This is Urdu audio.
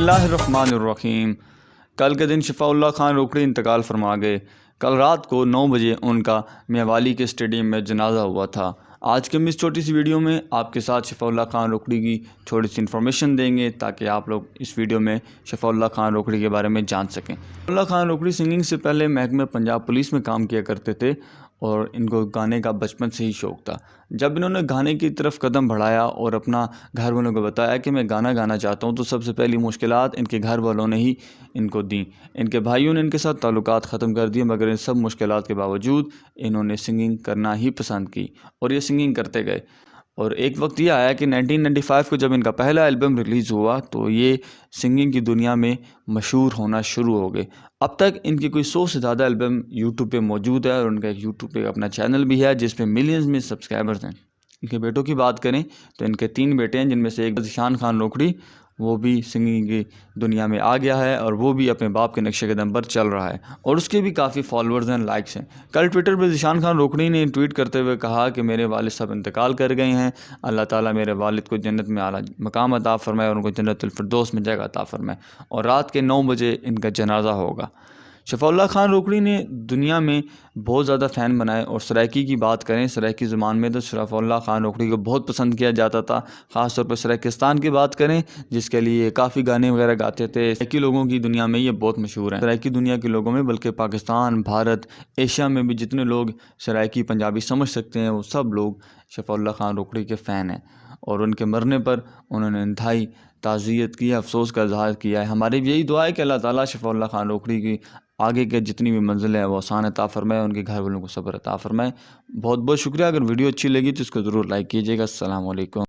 اللہ الرحمن الرحیم۔ کل کے دن شفاء اللہ خان روکڑی انتقال فرما گئے۔ کل رات کو 9 بجے ان کا میاوالی کے اسٹیڈیم میں جنازہ ہوا تھا۔ آج کی اس چھوٹی سی ویڈیو میں آپ کے ساتھ شفاء اللہ خان روکڑی کی تھوڑی سی انفارمیشن دیں گے تاکہ آپ لوگ اس ویڈیو میں شفاء اللہ خان روکڑی کے بارے میں جان سکیں۔ شفاء اللہ خان روکڑی سنگنگ سے پہلے محکمہ پنجاب پولیس میں کام کیا کرتے تھے اور ان کو گانے کا بچپن سے ہی شوق تھا۔ جب انہوں نے گانے کی طرف قدم بڑھایا اور اپنا گھر والوں کو بتایا کہ میں گانا گانا چاہتا ہوں، تو سب سے پہلی مشکلات ان کے گھر والوں نے ہی ان کو دیں۔ ان کے بھائیوں نے ان کے ساتھ تعلقات ختم کر دیے، مگر ان سب مشکلات کے باوجود انہوں نے سنگنگ کرنا ہی پسند کی اور یہ سنگنگ کرتے گئے۔ اور ایک وقت یہ آیا کہ 1995 کو جب ان کا پہلا البم ریلیز ہوا تو یہ سنگنگ کی دنیا میں مشہور ہونا شروع ہو گئے۔ اب تک ان کی کوئی 100 سے زیادہ البم یوٹیوب پہ موجود ہے اور ان کا ایک یوٹیوب پہ اپنا چینل بھی ہے جس پہ ملینز میں سبسکرائبرز ہیں۔ ان کے بیٹوں کی بات کریں تو ان کے 3 بیٹے ہیں، جن میں سے ایک ذیشان خان روکڑی، وہ بھی سنگنگ کی دنیا میں آ گیا ہے اور وہ بھی اپنے باپ کے نقش قدم پر چل رہا ہے اور اس کے بھی کافی فالورز ہیں، لائکس ہیں۔ کل ٹویٹر پہ ذیشان خان روکڑی نے ٹویٹ کرتے ہوئے کہا کہ میرے والد صاحب انتقال کر گئے ہیں، اللہ تعالیٰ میرے والد کو جنت میں اعلیٰ مقام عطا فرمائے اور ان کو جنت الفردوس میں جگہ عطا فرمائے، اور رات کے 9 بجے ان کا جنازہ ہوگا۔ شفاء اللہ خان روکڑی نے دنیا میں بہت زیادہ فین بنائے، اور سرائکی کی بات کریں، سرائکی زبان میں تو شفاء اللہ خان روکڑی کو بہت پسند کیا جاتا تھا۔ خاص طور پر سرائکستان کی بات کریں جس کے لیے کافی گانے وغیرہ گاتے تھے۔ سرائکی لوگوں کی دنیا میں یہ بہت مشہور ہیں، سرائکی دنیا کے لوگوں میں، بلکہ پاکستان، بھارت، ایشیا میں بھی جتنے لوگ سرائکی پنجابی سمجھ سکتے ہیں وہ سب لوگ شفاء اللہ خان روکڑی کے فین ہیں، اور ان کے مرنے پر انہوں نے انتہائی تعزیت کی، افسوس کا اظہار کیا ہے۔ ہماری بھی یہی دعا ہے کہ اللہ تعالیٰ شفاء اللہ خان روکڑی کی آگے کے جتنی بھی منزلیں ہیں وہ آسان عطا فرمائے، ان کے گھر والوں کو صبر عطا فرمائے۔ بہت بہت شکریہ۔ اگر ویڈیو اچھی لگی تو اس کو ضرور لائک کیجیے گا۔ السلام علیکم۔